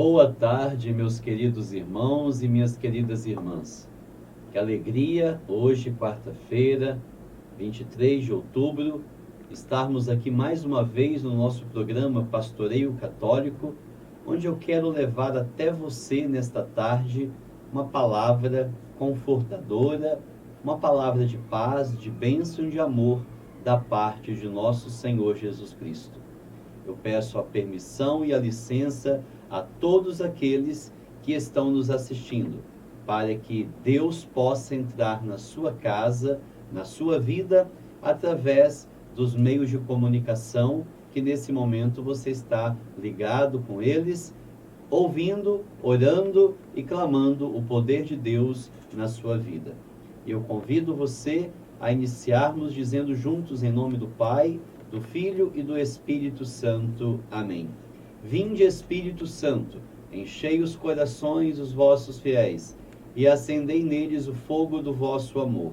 Boa tarde, meus queridos irmãos e minhas queridas irmãs. Que alegria, hoje, quarta-feira, 23 de outubro, estarmos aqui mais uma vez no nosso programa Pastoreio Católico, onde eu quero levar até você, nesta tarde, uma palavra confortadora, uma palavra de paz, de bênção e de amor da parte de nosso Senhor Jesus Cristo. Eu peço a permissão e a licença a todos aqueles que estão nos assistindo, para que Deus possa entrar na sua casa, na sua vida, através dos meios de comunicação que nesse momento você está ligado com eles, ouvindo, orando e clamando o poder de Deus na sua vida. E eu convido você a iniciarmos dizendo juntos, em nome do Pai, do Filho e do Espírito Santo. Amém. Vinde, Espírito Santo, enchei os corações dos vossos fiéis e acendei neles o fogo do vosso amor.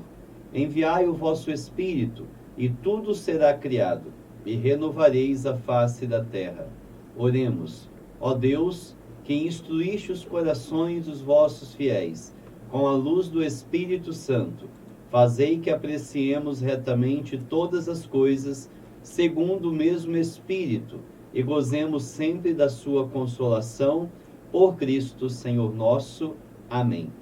Enviai o vosso Espírito e tudo será criado e renovareis a face da terra. Oremos. Ó Deus, que instruíste os corações dos vossos fiéis com a luz do Espírito Santo, fazei que apreciemos retamente todas as coisas segundo o mesmo Espírito, e gozemos sempre da sua consolação, por Cristo Senhor nosso. Amém.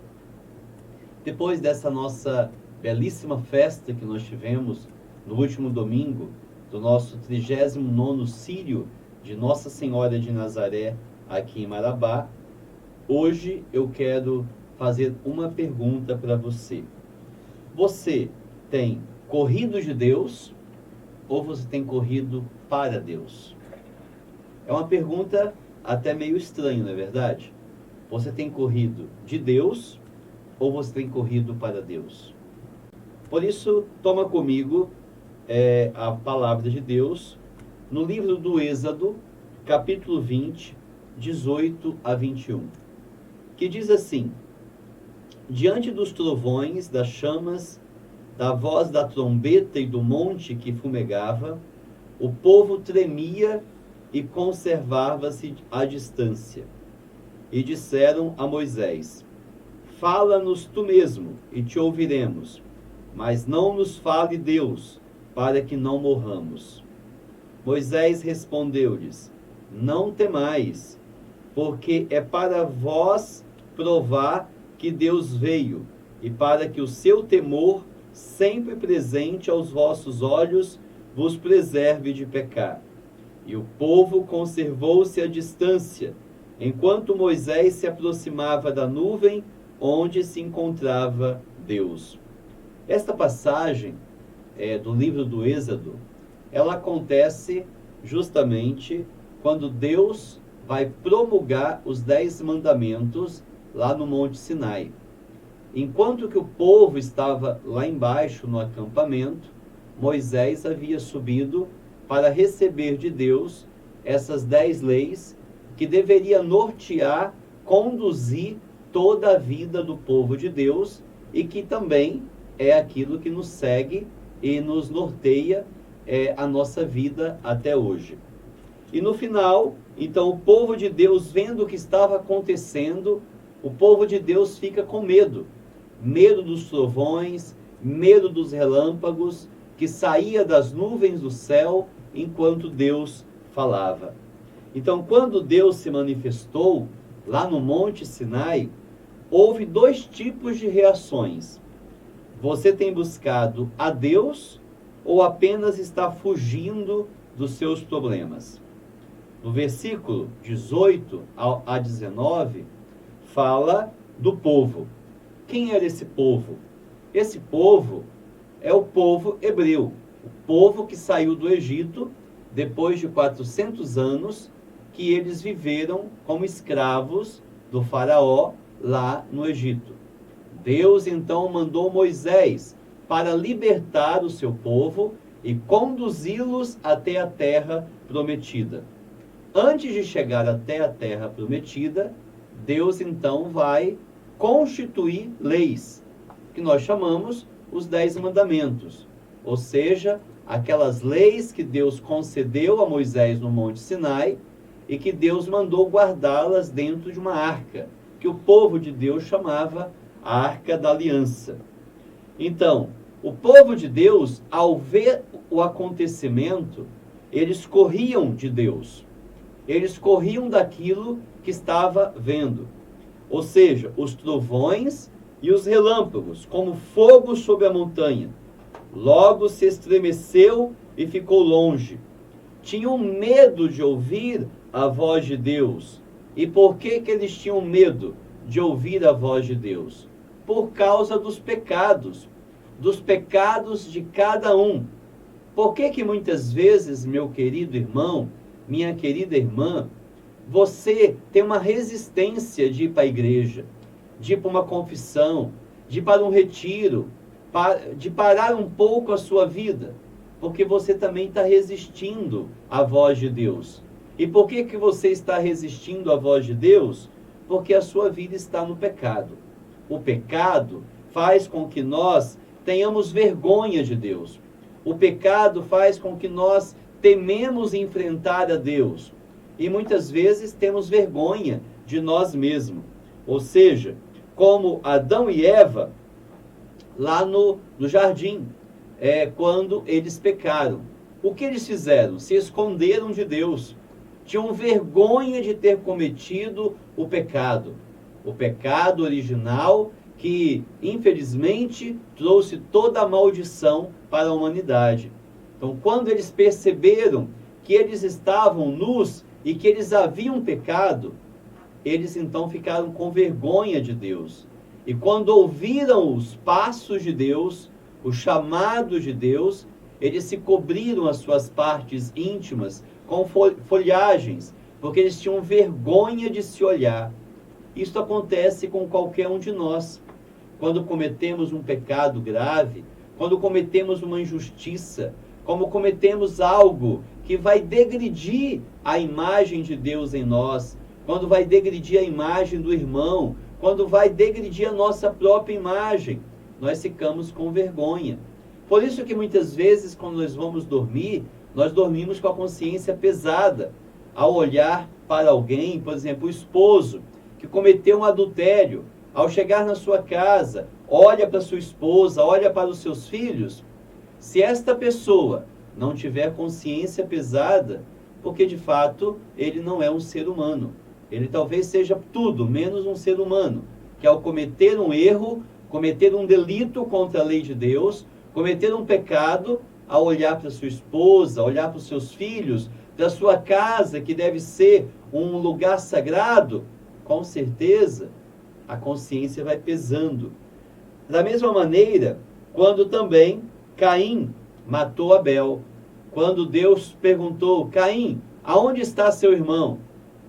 Depois dessa nossa belíssima festa que nós tivemos no último domingo, do nosso 39º Círio de Nossa Senhora de Nazaré, aqui em Marabá, hoje eu quero fazer uma pergunta para você. Você tem corrido de Deus ou você tem corrido para Deus? É uma pergunta até meio estranha, não é verdade? Você tem corrido de Deus ou você tem corrido para Deus? Por isso, toma comigo a palavra de Deus no livro do Êxodo, capítulo 20, 18 a 21, que diz assim: diante dos trovões, das chamas, da voz da trombeta e do monte que fumegava, o povo tremia e conservava-se à distância. E disseram a Moisés: fala-nos tu mesmo, e te ouviremos, mas não nos fale Deus, para que não morramos. Moisés respondeu-lhes: não temais, porque é para vós provar que Deus veio, e para que o seu temor, sempre presente aos vossos olhos, vos preserve de pecar. E o povo conservou-se à distância, enquanto Moisés se aproximava da nuvem onde se encontrava Deus. Esta passagem do livro do Êxodo, ela acontece justamente quando Deus vai promulgar os 10 mandamentos lá no Monte Sinai. Enquanto que o povo estava lá embaixo no acampamento, Moisés havia subido para receber de Deus essas 10 leis que deveria nortear, conduzir toda a vida do povo de Deus e que também é aquilo que nos segue e nos norteia a nossa vida até hoje. E no final, então, o povo de Deus, vendo o que estava acontecendo, o povo de Deus fica com medo dos trovões, medo dos relâmpagos que saía das nuvens do céu enquanto Deus falava. Então, quando Deus se manifestou lá no Monte Sinai, houve 2 tipos de reações. Você tem buscado a Deus ou apenas está fugindo dos seus problemas? No versículo 18 a 19, fala do povo. Quem era esse povo? Esse povo é o povo hebreu, o povo que saiu do Egito depois de 400 anos que eles viveram como escravos do faraó lá no Egito. Deus então mandou Moisés para libertar o seu povo e conduzi-los até a terra prometida. Antes de chegar até a terra prometida, Deus então vai constituir leis, que nós chamamos os 10 mandamentos, ou seja, aquelas leis que Deus concedeu a Moisés no Monte Sinai e que Deus mandou guardá-las dentro de uma arca, que o povo de Deus chamava a Arca da Aliança. Então, o povo de Deus, ao ver o acontecimento, eles corriam de Deus. Eles corriam daquilo que estava vendo. Ou seja, os trovões e os relâmpagos, como fogo sobre a montanha. Logo se estremeceu e ficou longe. Tinham medo de ouvir a voz de Deus. E por que eles tinham medo de ouvir a voz de Deus? Por causa dos pecados de cada um. Por que muitas vezes, meu querido irmão, minha querida irmã, você tem uma resistência de ir para a igreja, de ir para uma confissão, de ir para um retiro, de parar um pouco a sua vida? Porque você também está resistindo à voz de Deus. E por que você está resistindo à voz de Deus? Porque a sua vida está no pecado. O pecado faz com que nós tenhamos vergonha de Deus. O pecado faz com que nós tememos enfrentar a Deus. E muitas vezes temos vergonha de nós mesmos. Ou seja, como Adão e Eva, lá no jardim, quando eles pecaram. O que eles fizeram? Se esconderam de Deus. Tinham vergonha de ter cometido o pecado. O pecado original que, infelizmente, trouxe toda a maldição para a humanidade. Então, quando eles perceberam que eles estavam nus e que eles haviam pecado, eles então ficaram com vergonha de Deus. E quando ouviram os passos de Deus, o chamado de Deus, eles se cobriram as suas partes íntimas com folhagens, porque eles tinham vergonha de se olhar. Isso acontece com qualquer um de nós. Quando cometemos um pecado grave, quando cometemos uma injustiça, como cometemos algo que vai degredir a imagem de Deus em nós, quando vai degredir a imagem do irmão, quando vai degredir a nossa própria imagem, nós ficamos com vergonha. Por isso que muitas vezes, quando nós vamos dormir, nós dormimos com a consciência pesada, ao olhar para alguém, por exemplo, o esposo, que cometeu um adultério, ao chegar na sua casa, olha para sua esposa, olha para os seus filhos. Se esta pessoa não tiver consciência pesada, porque de fato ele não é um ser humano. Ele talvez seja tudo menos um ser humano, que ao cometer um erro, cometer um delito contra a lei de Deus, cometer um pecado, ao olhar para sua esposa, olhar para os seus filhos, para a sua casa, que deve ser um lugar sagrado, com certeza a consciência vai pesando. Da mesma maneira, quando também Caim matou Abel, quando Deus perguntou: Caim, aonde está seu irmão?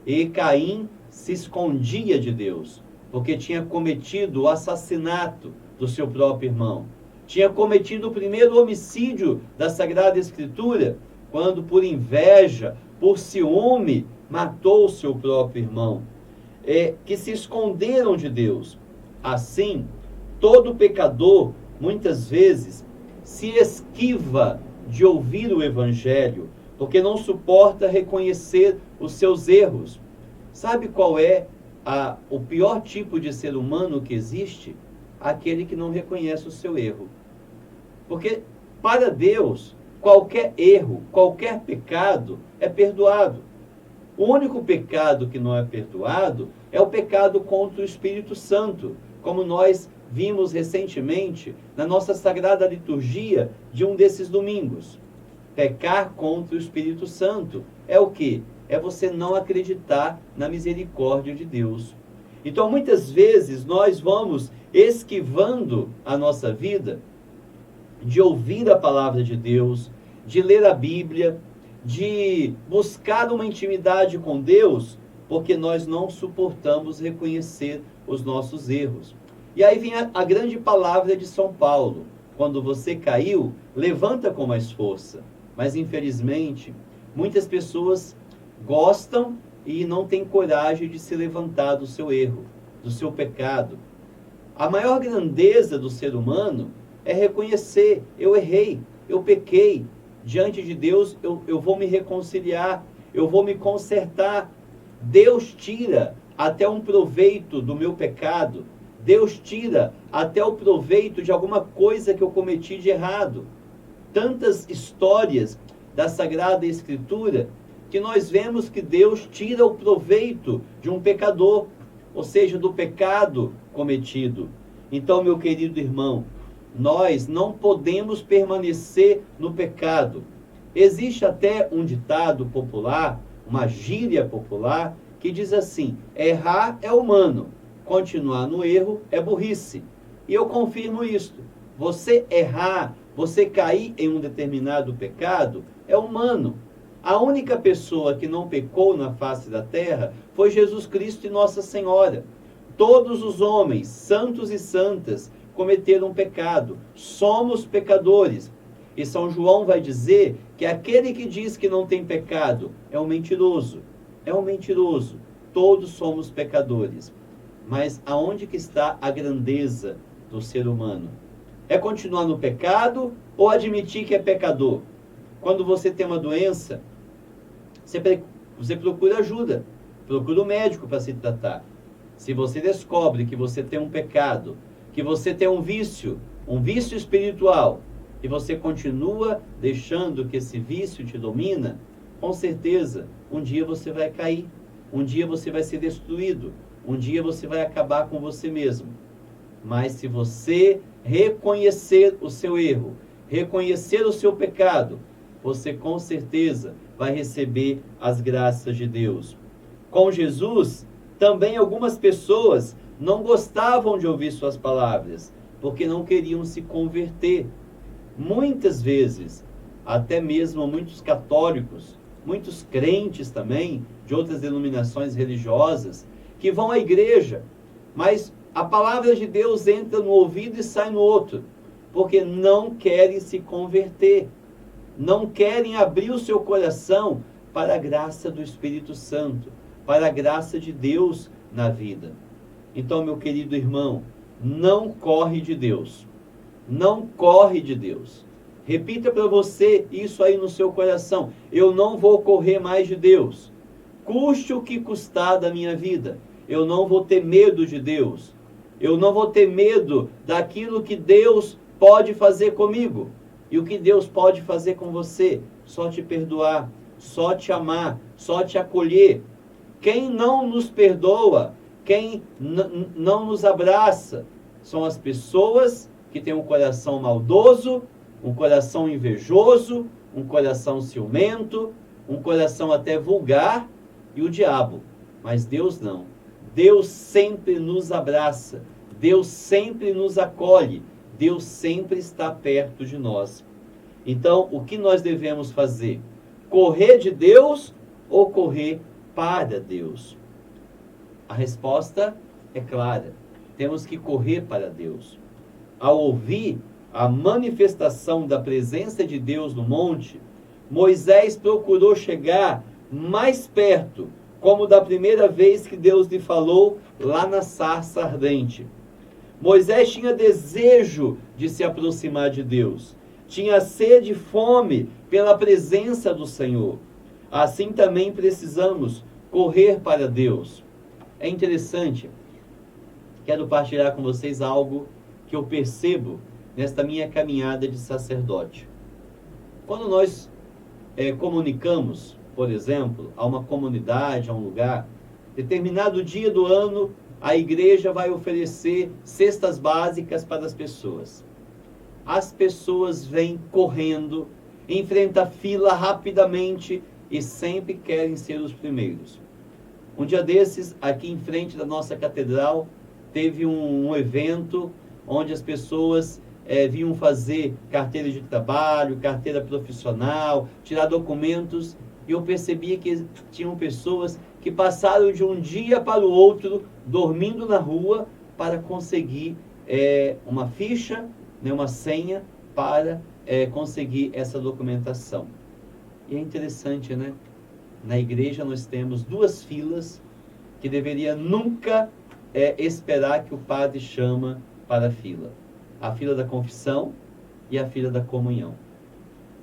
E Caim se escondia de Deus, porque tinha cometido o assassinato do seu próprio irmão. Tinha cometido o primeiro homicídio da Sagrada Escritura, quando por inveja, por ciúme, matou o seu próprio irmão. Que se esconderam de Deus. Assim, todo pecador, muitas vezes, se esquiva de ouvir o Evangelho, porque não suporta reconhecer os seus erros. Sabe qual é o pior tipo de ser humano que existe? Aquele que não reconhece o seu erro. Porque, para Deus, qualquer erro, qualquer pecado é perdoado. O único pecado que não é perdoado é o pecado contra o Espírito Santo, como nós vimos recentemente na nossa Sagrada Liturgia de um desses domingos. Pecar contra o Espírito Santo é o quê? É você não acreditar na misericórdia de Deus. Então, muitas vezes, nós vamos esquivando a nossa vida de ouvir a palavra de Deus, de ler a Bíblia, de buscar uma intimidade com Deus, porque nós não suportamos reconhecer os nossos erros. E aí vem a grande palavra de São Paulo: quando você caiu, levanta com mais força. Mas, infelizmente, muitas pessoas gostam e não têm coragem de se levantar do seu erro, do seu pecado. A maior grandeza do ser humano é reconhecer: eu errei, eu pequei. Diante de Deus, eu vou me reconciliar, eu vou me consertar. Deus tira até um proveito do meu pecado. Deus tira até o proveito de alguma coisa que eu cometi de errado. Tantas histórias da Sagrada Escritura que nós vemos que Deus tira o proveito de um pecador, ou seja, do pecado cometido. Então, meu querido irmão, nós não podemos permanecer no pecado. Existe até um ditado popular, uma gíria popular, que diz assim: errar é humano, continuar no erro é burrice. E eu confirmo isto. Você errar, você cair em um determinado pecado, é humano. A única pessoa que não pecou na face da terra foi Jesus Cristo e Nossa Senhora. Todos os homens, santos e santas, cometeram pecado. Somos pecadores. E São João vai dizer que aquele que diz que não tem pecado é um mentiroso. É um mentiroso. Todos somos pecadores. Mas aonde que está a grandeza do ser humano? É continuar no pecado ou admitir que é pecador? Quando você tem uma doença, você procura ajuda, procura um médico para se tratar. Se você descobre que você tem um pecado, que você tem um vício espiritual, e você continua deixando que esse vício te domina, com certeza, um dia você vai cair, um dia você vai ser destruído, um dia você vai acabar com você mesmo. Mas se você reconhecer o seu erro, reconhecer o seu pecado, você com certeza vai receber as graças de Deus. Com Jesus, também algumas pessoas não gostavam de ouvir suas palavras, porque não queriam se converter. Muitas vezes, até mesmo muitos católicos, muitos crentes também, de outras denominações religiosas, que vão à igreja, mas a palavra de Deus entra no ouvido e sai no outro, porque não querem se converter, não querem abrir o seu coração para a graça do Espírito Santo, para a graça de Deus na vida. Então, meu querido irmão, não corre de Deus, não corre de Deus. Repita para você isso aí no seu coração: eu não vou correr mais de Deus, custe o que custar da minha vida. Eu não vou ter medo de Deus, eu não vou ter medo daquilo que Deus pode fazer comigo. E o que Deus pode fazer com você? Só te perdoar, só te amar, só te acolher. Quem não nos perdoa, quem não nos abraça, são as pessoas que têm um coração maldoso, um coração invejoso, um coração ciumento, um coração até vulgar, e o diabo. Mas Deus não. Deus sempre nos abraça, Deus sempre nos acolhe, Deus sempre está perto de nós. Então, o que nós devemos fazer? Correr de Deus ou correr para Deus? A resposta é clara. Temos que correr para Deus. Ao ouvir a manifestação da presença de Deus no monte, Moisés procurou chegar mais perto, como da primeira vez que Deus lhe falou lá na sarça ardente. Moisés tinha desejo de se aproximar de Deus, tinha sede e fome pela presença do Senhor. Assim também precisamos correr para Deus. É interessante, quero partilhar com vocês algo que eu percebo nesta minha caminhada de sacerdote. Quando nós comunicamos, por exemplo, a uma comunidade, a um lugar, determinado dia do ano, a igreja vai oferecer cestas básicas para as pessoas. As pessoas vêm correndo, enfrentam a fila rapidamente e sempre querem ser os primeiros. Um dia desses, aqui em frente da nossa catedral, teve um evento onde as pessoas vinham fazer carteira de trabalho, carteira profissional, tirar documentos, e eu percebia que tinham pessoas que passaram de um dia para o outro, dormindo na rua, para conseguir uma ficha, uma senha, para conseguir essa documentação. E é interessante, né? Na igreja nós temos duas filas que deveria nunca esperar que o padre chama para a fila. A fila da confissão e a fila da comunhão.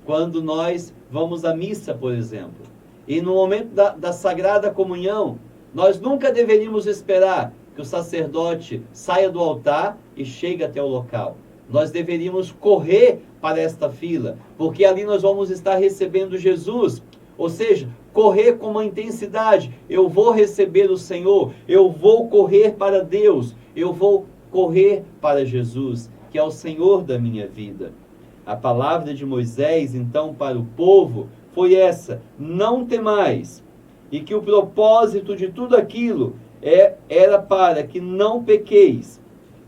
Quando nós vamos à missa, por exemplo, E no momento da Sagrada Comunhão, nós nunca deveríamos esperar que o sacerdote saia do altar e chegue até o local. Nós deveríamos correr para esta fila, porque ali nós vamos estar recebendo Jesus. Ou seja, correr com uma intensidade. Eu vou receber o Senhor, eu vou correr para Deus, eu vou correr para Jesus, que é o Senhor da minha vida. A palavra de Moisés, então, para o povo foi essa: não temais. E que o propósito de tudo aquilo era para que não pequeis.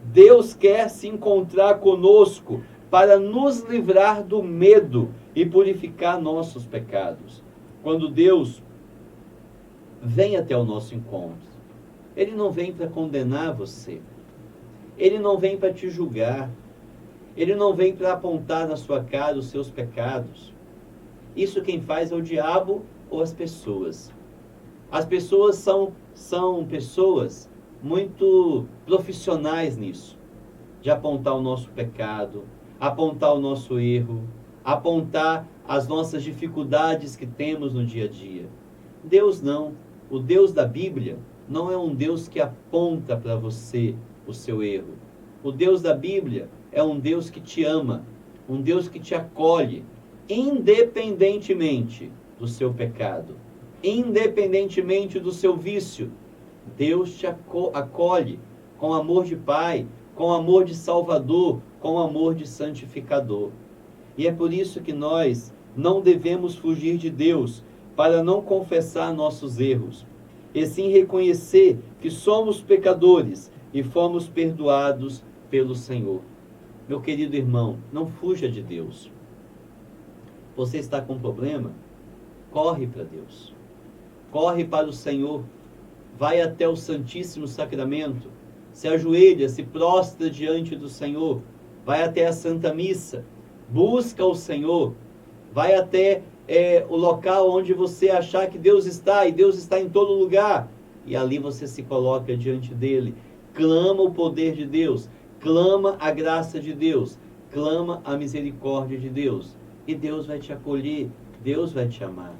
Deus quer se encontrar conosco para nos livrar do medo e purificar nossos pecados. Quando Deus vem até o nosso encontro, Ele não vem para condenar você, Ele não vem para te julgar, Ele não vem para apontar na sua cara os seus pecados. Isso quem faz é o diabo ou as pessoas. As pessoas são pessoas muito profissionais nisso, de apontar o nosso pecado, apontar o nosso erro, apontar as nossas dificuldades que temos no dia a dia. Deus não. O Deus da Bíblia não é um Deus que aponta para você o seu erro. O Deus da Bíblia é um Deus que te ama, um Deus que te acolhe, independentemente do seu pecado, independentemente do seu vício. Deus te acolhe com amor de Pai, com amor de Salvador, com amor de santificador. E é por isso que nós não devemos fugir de Deus para não confessar nossos erros, e sim reconhecer que somos pecadores e fomos perdoados pelo Senhor. Meu querido irmão, não fuja de Deus. Você está com problema? Corre para Deus. Corre para o Senhor. Vai até o Santíssimo Sacramento. Se ajoelha, se prostra diante do Senhor. Vai até a Santa Missa. Busca o Senhor. Vai até o local onde você achar que Deus está, e Deus está em todo lugar. E ali você se coloca diante dele. Clama o poder de Deus. Clama a graça de Deus. Clama a misericórdia de Deus. E Deus vai te acolher. Deus vai te amar.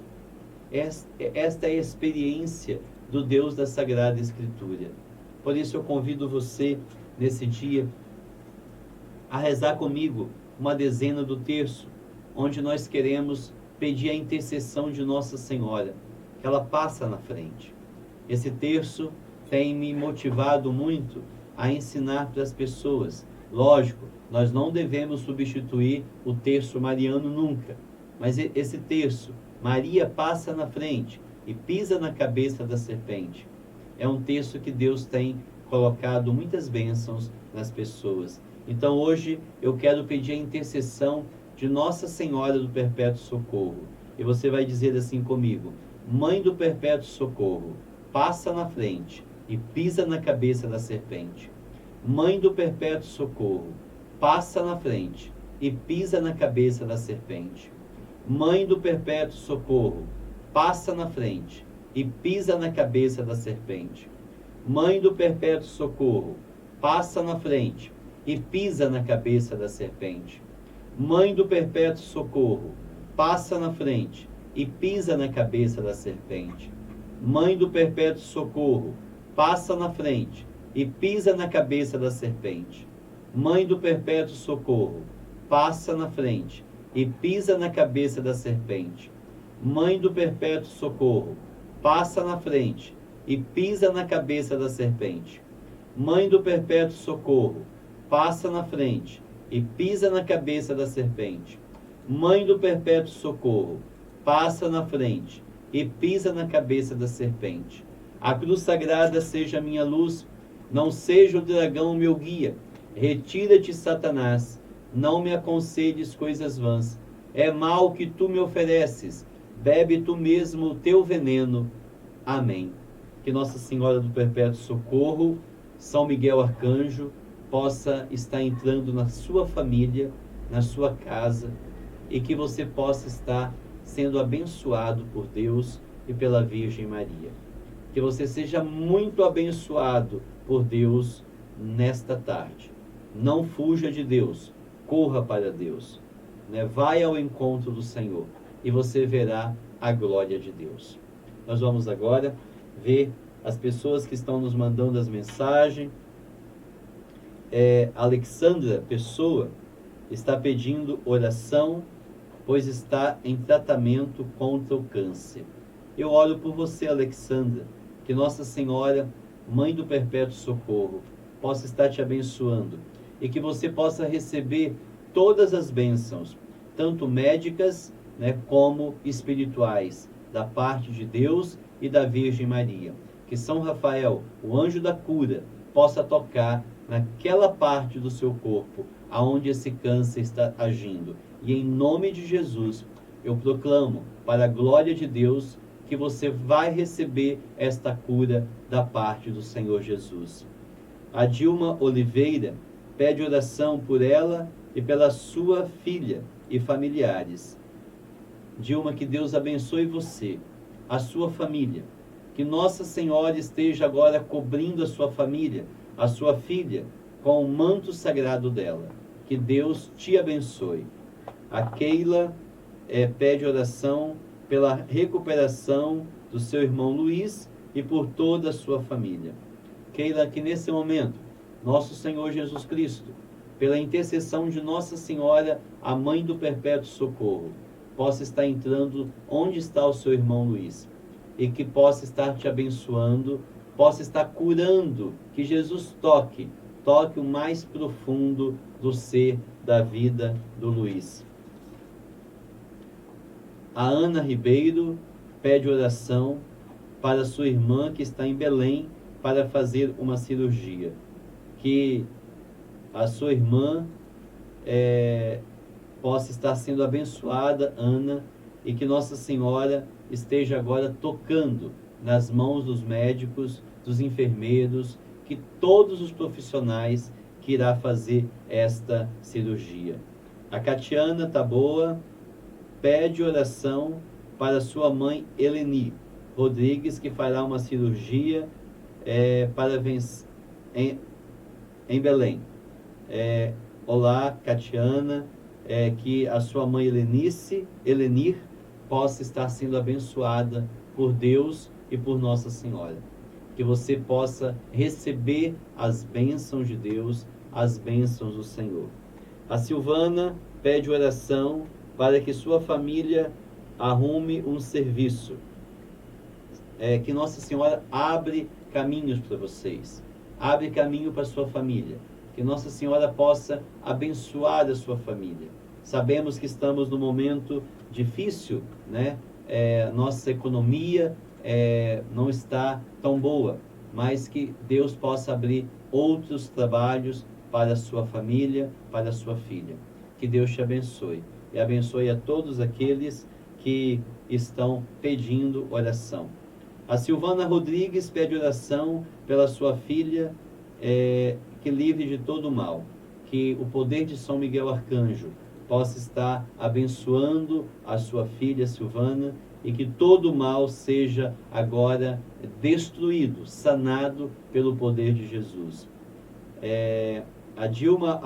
Esta é a experiência do Deus da Sagrada Escritura. Por isso eu convido você, nesse dia, a rezar comigo uma dezena do terço, onde nós queremos pedir a intercessão de Nossa Senhora, que ela passa na frente. Esse terço tem me motivado muito a ensinar para as pessoas. Lógico, nós não devemos substituir o terço mariano nunca, mas esse terço, Maria passa na frente e pisa na cabeça da serpente, é um terço que Deus tem colocado muitas bênçãos nas pessoas. Então hoje eu quero pedir a intercessão de Nossa Senhora do Perpétuo Socorro. E você vai dizer assim comigo: Mãe do Perpétuo Socorro, passa na frente e pisa na cabeça da serpente. Mãe do Perpétuo Socorro, passa na frente e pisa na cabeça da serpente. Mãe do Perpétuo Socorro, passa na frente e pisa na cabeça da serpente. Mãe do Perpétuo Socorro, passa na frente e pisa na cabeça da serpente. Mãe do Perpétuo Socorro, passa na frente e pisa na cabeça da serpente. Mãe do Perpétuo Socorro, passa na frente e pisa na cabeça da serpente. Mãe do Perpétuo Socorro, passa na frente e pisa na cabeça da serpente. Mãe do Perpétuo Socorro, passa na frente e pisa na cabeça da serpente. Mãe do Perpétuo Socorro, passa na frente e pisa na cabeça da serpente. Mãe do Perpétuo Socorro, passa na frente e pisa na cabeça da serpente. A cruz sagrada seja minha luz, não seja o dragão meu guia. Retira-te, Satanás, não me aconselhes coisas vãs. É mal que tu me ofereces, bebe tu mesmo o teu veneno. Amém. Que Nossa Senhora do Perpétuo Socorro, São Miguel Arcanjo, possa estar entrando na sua família, na sua casa, e que você possa estar sendo abençoado por Deus e pela Virgem Maria. Que você seja muito abençoado por Deus nesta tarde. Não fuja de Deus, corra para Deus, né? Vai ao encontro do Senhor. e você verá a glória de Deus. Nós vamos agora ver as pessoas que estão nos mandando as mensagens. Alexandra Pessoa está pedindo oração, pois está em tratamento contra o câncer. Eu oro por você, Alexandra, que Nossa Senhora, Mãe do Perpétuo Socorro, possa estar te abençoando e que você possa receber todas as bênçãos, tanto médicas, como espirituais, da parte de Deus e da Virgem Maria. Que São Rafael, o anjo da cura, possa tocar naquela parte do seu corpo aonde esse câncer está agindo. E em nome de Jesus, eu proclamo, para a glória de Deus, que você vai receber esta cura da parte do Senhor Jesus. A Dilma Oliveira pede oração por ela e pela sua filha e familiares. Dilma, que Deus abençoe você, a sua família. Que Nossa Senhora esteja agora cobrindo a sua família, a sua filha, com o manto sagrado dela. Que Deus te abençoe. A Keila pede oração pela recuperação do seu irmão Luiz e por toda a sua família. Keila, que nesse momento, nosso Senhor Jesus Cristo, pela intercessão de Nossa Senhora, a Mãe do Perpétuo Socorro, possa estar entrando onde está o seu irmão Luiz e que possa estar te abençoando, possa estar curando, que Jesus toque o mais profundo do ser, da vida do Luiz. A Ana Ribeiro pede oração para sua irmã que está em Belém para fazer uma cirurgia. Que a sua irmã possa estar sendo abençoada, Ana, e que Nossa Senhora esteja agora tocando nas mãos dos médicos, dos enfermeiros, que todos os profissionais que irá fazer esta cirurgia. A Catiana Taboa pede oração para sua mãe Eleni Rodrigues, que fará uma cirurgia em Belém. Olá, Catiana, que a sua mãe Elenir possa estar sendo abençoada por Deus e por Nossa Senhora. Que você possa receber as bênçãos de Deus, as bênçãos do Senhor. A Silvana pede oração para que sua família arrume um serviço. Que Nossa Senhora abre caminhos para vocês, abre caminho para sua família. Que Nossa Senhora possa abençoar a sua família. Sabemos que estamos num momento difícil, nossa economia não está tão boa, mas que Deus possa abrir outros trabalhos para a sua família, para a sua filha. Que Deus te abençoe e abençoe a todos aqueles que estão pedindo oração. A Silvana Rodrigues pede oração pela sua filha, que livre de todo o mal. Que o poder de São Miguel Arcanjo possa estar abençoando a sua filha Silvana e que todo o mal seja agora destruído, sanado pelo poder de Jesus. A Dilma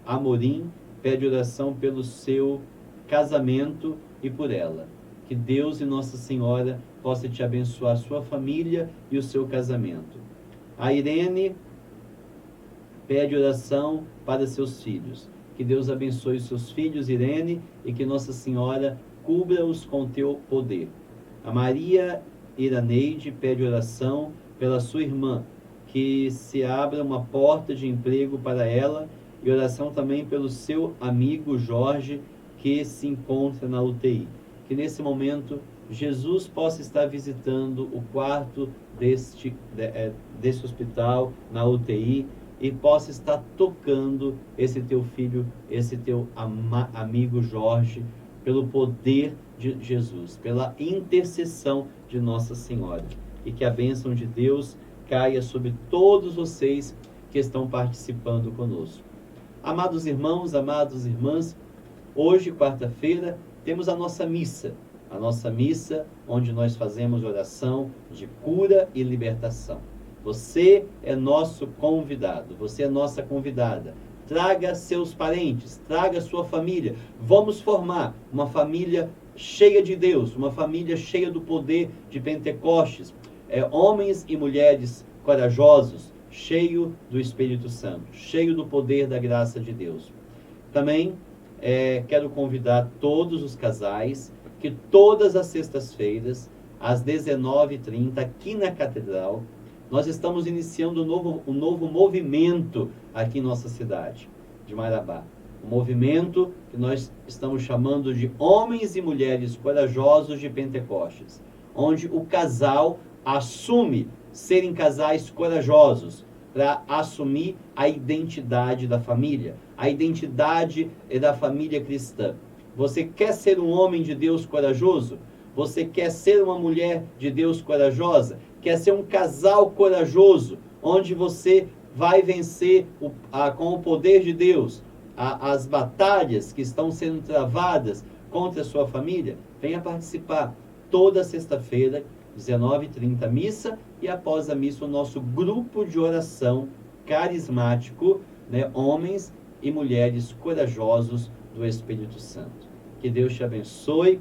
Amorim pede oração pelo seu casamento e por ela. Que Deus e Nossa Senhora possa te abençoar a sua família e o seu casamento. A Irene pede oração para seus filhos. Que Deus abençoe os seus filhos, Irene, e que Nossa Senhora cubra-os com teu poder. A Maria Iraneide pede oração pela sua irmã, que se abra uma porta de emprego para ela, e oração também pelo seu amigo Jorge, que se encontra na UTI. Que nesse momento Jesus possa estar visitando o quarto deste hospital, na UTI, e possa estar tocando esse teu filho, esse teu amigo Jorge, pelo poder de Jesus, pela intercessão de Nossa Senhora. E que a bênção de Deus caia sobre todos vocês que estão participando conosco. Amados irmãos, amadas irmãs, hoje, quarta-feira, temos a nossa missa onde nós fazemos oração de cura e libertação. Você é nosso convidado, você é nossa convidada. Traga seus parentes, traga sua família. Vamos formar uma família cheia de Deus, uma família cheia do poder de Pentecostes, homens e mulheres corajosos, cheio do Espírito Santo, cheio do poder da graça de Deus. Também quero convidar todos os casais que todas as sextas-feiras, às 19h30, aqui na Catedral, nós estamos iniciando um novo movimento aqui em nossa cidade de Marabá. Um movimento que nós estamos chamando de Homens e Mulheres Corajosos de Pentecostes, onde o casal assume serem casais corajosos para assumir a identidade da família, a identidade da família cristã. Você quer ser um homem de Deus corajoso? Você quer ser uma mulher de Deus corajosa? Quer ser um casal corajoso, onde você vai vencer com o poder de Deus as batalhas que estão sendo travadas contra a sua família? Venha participar toda sexta-feira, 19h30, missa, e após a missa o nosso grupo de oração carismático, né, homens e mulheres corajosos do Espírito Santo. Que Deus te abençoe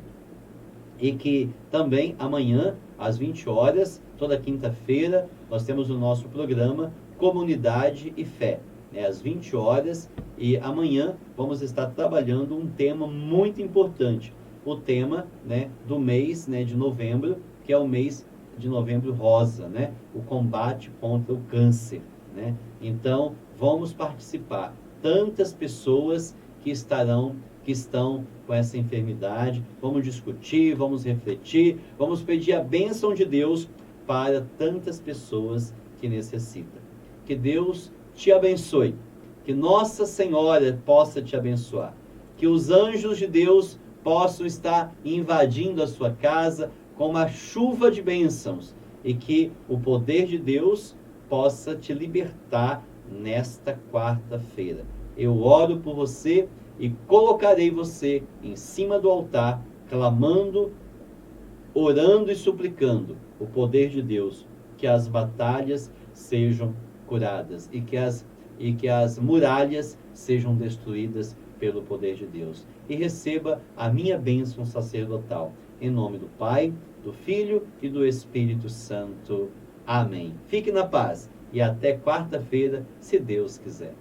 e que também amanhã, às 20 horas, toda quinta-feira, nós temos o nosso programa Comunidade e Fé, né, às 20 horas, e amanhã vamos estar trabalhando um tema muito importante, o tema, né, do mês, né, de novembro, que é o mês de novembro rosa, né, o combate contra o câncer, né? Então, vamos participar. Tantas pessoas que estão com essa enfermidade, vamos discutir, vamos refletir, vamos pedir a bênção de Deus para tantas pessoas que necessitam. Que Deus te abençoe, que Nossa Senhora possa te abençoar, que os anjos de Deus possam estar invadindo a sua casa com uma chuva de bênçãos e que o poder de Deus possa te libertar nesta quarta-feira. Eu oro por você e colocarei você em cima do altar, clamando, orando e suplicando o poder de Deus, que as batalhas sejam curadas e que as muralhas sejam destruídas pelo poder de Deus. E receba a minha bênção sacerdotal. Em nome do Pai, do Filho e do Espírito Santo. Amém. Fique na paz e até quarta-feira, se Deus quiser.